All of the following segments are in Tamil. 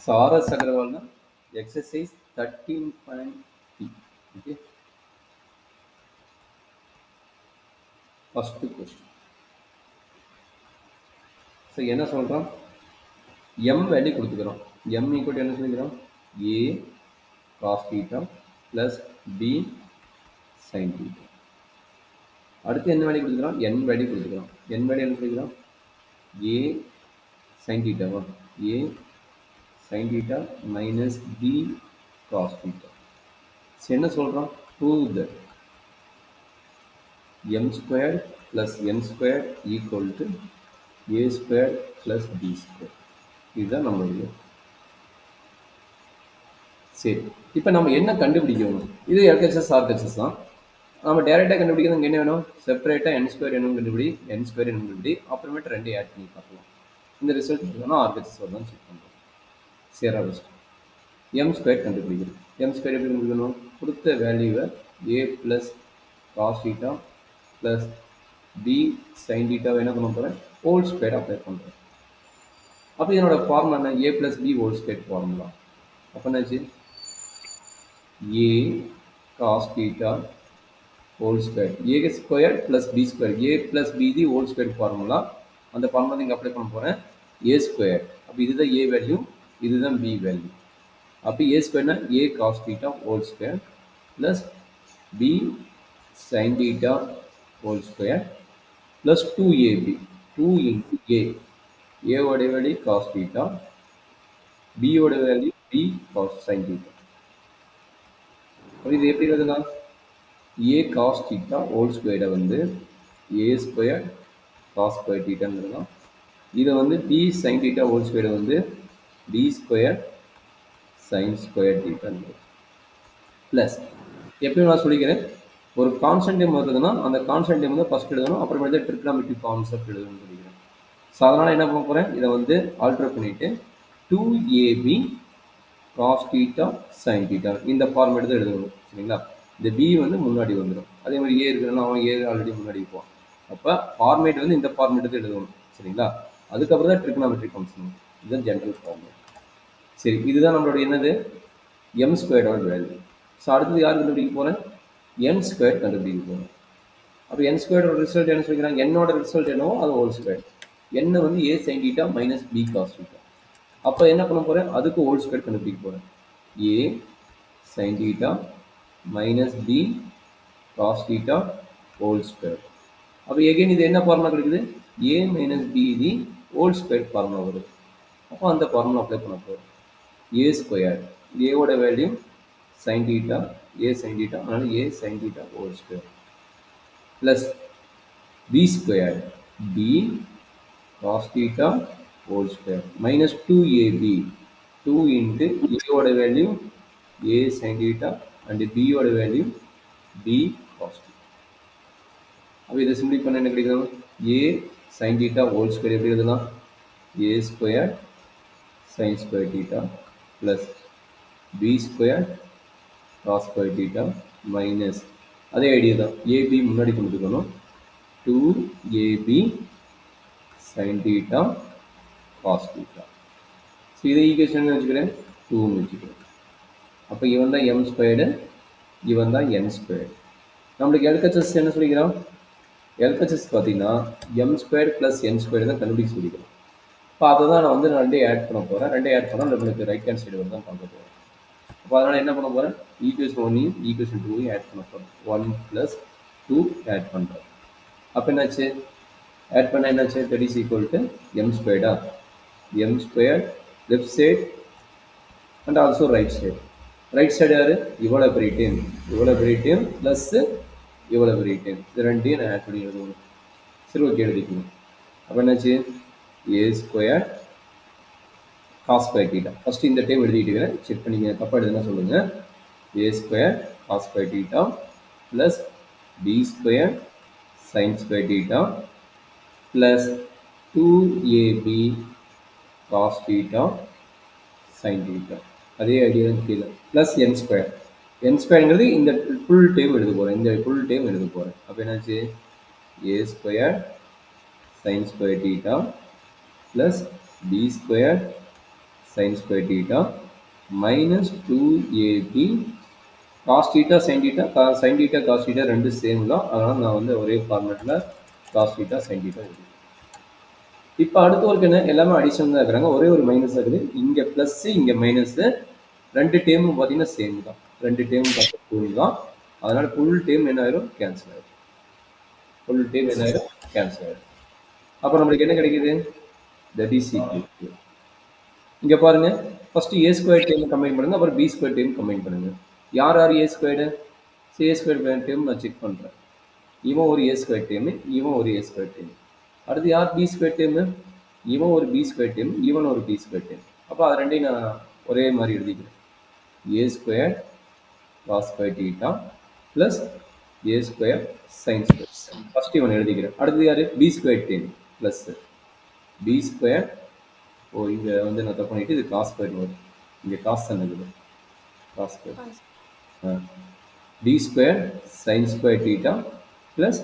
So R.S. Agarwal na exercise 13.P. Okay. First question. So என்ன சொல்றோம்? M வேல்யூ கொடுத்துக்கிறோம். M equal to என்ன சொல்லிக்கிறோம்? A cos theta plus B sin theta. அடுத்து என்ன வேல்யூ கொடுத்துக்கிறோம்? N வேல்யூ கொடுத்துக்கிறோம். N வேல்யூ என்ன சொல்லிக்கிறோம்? A sin theta வா? A sin theta minus B cos theta. So என்ன சொல்றோம்? Prove that m squared plus n squared equal to a squared plus b squared. இதுதான் நம்மளுடைய. சரி, இப்போ நம்ம என்ன கண்டுபிடிக்கணும்? இது LHS RHS தான். நம்ம டைரெக்டாக கண்டுபிடிக்கிறது என்ன வேணும்? செப்பரேட்டாக n ஸ்கொயர் என்னன்னு கண்டுபிடி, n ஸ்கொயர் என்ன கண்டுபிடி, அப்புறமேட்டு ரெண்டு ஆட் பண்ணி பார்க்கலாம். இந்த ரிசல்ட் வேணும் RHS வருதான்னு செக் பண்ணுறோம். சரி, ஃபஸ்ட் m ஸ்கொயர் கண்டுபிடிக்கணும். m ஸ்கொயர் எப்படி கண்டுபிடிக்கணும்? கொடுத்த வேல்யூவை a plus cos theta plus b sin தீட்டாவை என்ன பண்ண போகிறேன்? ஹோல் ஸ்கொயர் அப்ளை பண்ணுறேன். அப்போ என்னோட ஃபார்முலா என்ன? a plus b whole square formula. அப்போ என்னாச்சு? a cos theta whole square, a square plus b square, a plus b the whole square formula. அந்த ஃபார்முலா இங்கே அப்ளை பண்ண போகிறேன். a square, அப்போ இதுதான் a வேல்யூ, இதுதான் b வேல்யூ. அப்போ a ஸ்கொயர்னா a cos theta whole square plus b sin theta whole square plus 2ab, 2 into a ஓட வேல்யூ cos theta, b ஓட value b cos sin theta. இது எப்படி எழுதலாம்? a cos theta whole square வந்து a square cos square theta எழுதலாம். இதை வந்து b sin theta whole square வந்து b square sin square theta plus எப்படி நான் சொல்லிக்கிறேன், ஒரு கான்ஸ்டன்ட் டைம் வருதுன்னா அந்த கான்ஸ்டன்ட் டைம் வந்து ஃபஸ்ட் எழுதணும், அப்புறமேட்டு ட்ரிக்னாமெட்ரிக் கான்செப்ட் எழுதணும்னு சொல்லிக்கிறேன். ஸோ அதனால் என்ன பண்ண போகிறேன்? இதை வந்து ஆல்டர் பண்ணிவிட்டு 2ab cos theta sin theta இந்த ஃபார்மேட் தான் எழுதணும். சரிங்களா? இந்த b வந்து முன்னாடி வந்துடும். அதே மாதிரி a இருக்குன்னா அவன் a ஆல்ரெடி முன்னாடி இருப்பான். அப்போ ஃபார்மேட் வந்து இந்த ஃபார்மேட் தான் எழுதணும். சரிங்களா? அதுக்கப்புறம் தான் ட்ரிக்னாமெட்ரிக் ஃபங்க்ஷன். இதுதான் ஜென்ரல் ஃபார்மேட். சரி, இதுதான் நம்மளோட என்னது? m ஸ்கொயர்டோட value. ஸோ அடுத்தது யார் கண்டுபிடிக்க போகிறேன்? n ஸ்கொயர் கண்டுபிடிக்க போகிறேன். அப்போ n ஸ்கொயரோட ரிசல்ட் என்ன சொல்லிக்கிறாங்க? என்னோட ரிசல்ட் என்னவோ அது ஹோல் ஸ்கொயர். n வந்து a sin theta minus b cos theta. அப்போ என்ன பண்ண போகிறேன்? அதுக்கு ஹோல் ஸ்கொயர் கண்டுபிடிக்க போகிறேன். a sin theta minus b cos theta whole square. அப்போ எகைன் இது என்ன ஃபார்முலா கிடைக்குது? a minus b the whole square formula வருது. அப்போ அந்த ஃபார்முலா அப்ளை பண்ண போகிறோம். a ஸ்கொயர், ஏவோட value sin theta, a sin theta, அதனால a sin theta whole square plus b square, b cos theta whole square minus 2ab, 2 into a ஓட value a sin theta and b ஓட வேல்யூ b cos theta. அப்போ இதை சிம்பிளி பண்ண என்ன கிடைக்கும்? a sin theta whole square எப்படி எழுதலாம்? a square sin square theta plus b square cos square theta minus அதே ஐடியா தான், ab முன்னாடி கொண்டுக்கணும், 2ab sin theta cos theta. So இதை ஈக்குவேஷன் வச்சுக்கிறேன், 2ன்னு வச்சுக்கிறேன். அப்போ இவன் தான் m ஸ்கொயர்டு, இவன் தான் n ஸ்கொயர்டு. நம்மளுக்கு LHS என்ன சொல்லிக்கிறோம்? LHS பார்த்தீங்கன்னா m square plus n square தான் கண்டுபிடிக்க சொல்லிக்கிறோம். இப்போ அதை தான் நான் வந்து ரெண்டே ஆட் பண்ண போகிறேன். ரெண்டே ஆட் பண்ணால் நம்மளுக்கு ரைட் ஹேண்ட் சைடு தான் பார்க்க போகிறேன். அப்போ அதனால் என்ன பண்ண போகிறேன்? ஈக்குவேஷன் 1ஐயும் ஈக்குவேஷன் 2ஐயும் ஆட் பண்ண போகிறேன். 1 + 2 ஆட் பண்ணுறேன். அப்போ என்னாச்சு? ஆட் பண்ணால் என்னாச்சு? That is equal to m ஸ்கொயர்டா, m square left side and also right side. Right side யார்? இவ்வளோ பெரிய டீம் ப்ளஸ்ஸு இவ்வளோ பெரிய டீம். இது ரெண்டையும் நான் ஆட் பண்ணி எழுதணும். சரி, ஓகே, எழுதிக்கணும். அப்போ என்னாச்சு? a square cos square theta. First இந்த டைம் எழுதிக்கிட்டு செக் பண்ணிங்க, தப்பாக எழுதுனா சொல்லுங்கள். a square cos square theta plus b square sin square theta plus 2ab cos theta sin theta. அதே ஐடியா கீழே ப்ளஸ் n ஸ்கொயர். n ஸ்கொயருங்கிறது இந்த ஃபுல் டைம் எழுத போகிறேன். இந்த ஃபுல் டைம் எழுத போகிறேன். அப்போ என்னாச்சு? a square sin square theta plus b square sin square theta minus 2ab cos theta sin theta cos theta ரெண்டு சேம் தான். அதனால் நான் வந்து ஒரே ஃபார்மேட்டில் cos theta sin theta எழுதிக்கிறேன். இப்போ அடுத்த ஒர்க் என்ன, எல்லாமே அடிஷன் தான் இருக்கிறாங்க, ஒரே ஒரு மைனஸ் இருக்குது, இங்கே ப்ளஸ் இங்கே மைனஸ், ரெண்டு டேமும் பார்த்தீங்கன்னா சேம் தான், ரெண்டு டேமும் பார்த்தீங்கன்னா தான். அதனால் ஃபுல் டேம் என்ன ஆயிரும், கேன்சல் ஆயிடும். ஃபுல் டேம் என்ன ஆயிரும், கேன்சல் ஆயிடும். அப்போ நம்மளுக்கு என்ன கிடைக்குது, தட் இஸ் ஈக்குவல் டு, இங்கே பாருங்க, ஃபர்ஸ்ட் ஏ ஸ்கொயர் டேம் கம்பைன் பண்ணுங்க, அப்புறம் பி ஸ்கொயர் டேம் கம்பைன் பண்ணுங்க. யார் யார் ஏ ஸ்கொயர்டு, ஏ ஸ்கொயர் டேம் நான் செக் பண்ணுறேன். இவன் ஒரு ஏ ஸ்கொயர் டேமு, இவன் ஒரு ஏ ஸ்கொயர் டேமு. அடுத்து யார் பி ஸ்கொயர் டேமு, இவன் ஒரு பி ஸ்கொயர் டேம், இவன் ஒரு பி ஸ்கொயர் டேம். அப்போ அது ரெண்டையும் நான் ஒரே மாதிரி எழுதிக்கிறேன். A square cos square theta plus A square sine square. First இவன் எழுதிக்கிறேன். அடுத்து யார், பி ஸ்கொயர் டேம் ப்ளஸ் பி ஸ்கொயர், ஓ இங்கே வந்து நான் தப்பு பண்ணிவிட்டு இது காஸ் ஸ்கொயர் வரும், இங்கே காஸ் தான் இருக்குது, cos square t square sine square theta plus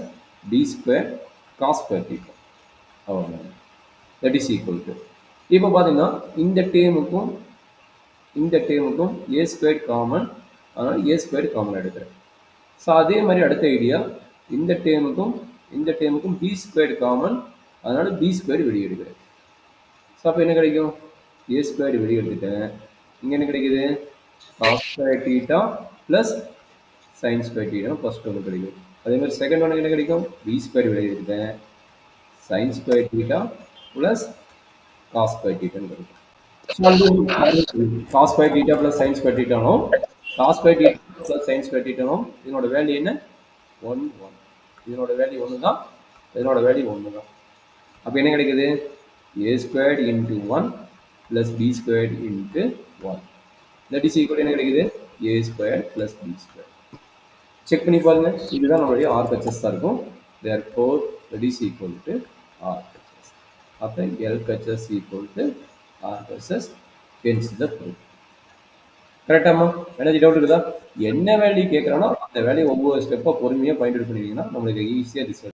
t square cos square theta. அவ்வளோதான், தட் இஸ் ஈக்குவல் டு. இப்போ பார்த்தீங்கன்னா இந்த டேமுக்கும் இந்த டேமுக்கும் ஏ ஸ்கொயர் காமன், அதனால் ஏ ஸ்கொயர் காமன் எடுக்கிறேன். ஸோ அதே மாதிரி அடுத்த ஐடியா, இந்த டேமுக்கும் பி ஸ்கொயர் காமன், அதனால் பி ஸ்கொயர் வெளியே எடுக்கிறேன். ஸோ அப்போ என்ன கிடைக்கும், ஏ ஸ்கொயர் வெளியே எடுத்துட்டேன், இங்கே என்ன கிடைக்குது, cos square theta plus sine square theta first ஒன்று கிடைக்கும். அதே மாதிரி செகண்ட் ஒன்று என்ன கிடைக்கும், பி ஸ்கொயர் வெளியே எடுத்துட்டேன், sine square theta plus cos square தீட்டான்னு கிடைக்கும். Cos square theta plus sine square தீட்டானும் cos square theta plus sine square தீட்டானும் இதனோட வேல்யூ என்ன, 1 1. இதனோட வேல்யூ 1 தான், இதனோட வேல்யூ 1 தான். அப்போ என்ன கிடைக்குது, A square into 1 plus B square into 1 that is equal என்ன கிடைக்குது, A square plus B square. Check பண்ணி பாருங்க, இதுதான் நம்மளுடைய ஆர்ஹெச்எஸ் தான் இருக்கும். therefore that is equal to RHS. அப்போ LHS equal to RHS, hence the proof. கரெக்டாமா, எனர்ஜி டவுட் இருக்குதா, என்ன வேல்யூ கேட்குறானோ அந்த வேல்யூ ஒவ்வொரு ஸ்டெப்பாக பொறுமையாக பாயிண்ட் அவுட் பண்ணிங்கன்னா நம்மளுக்கு ஈஸியாக ரிசல்ட்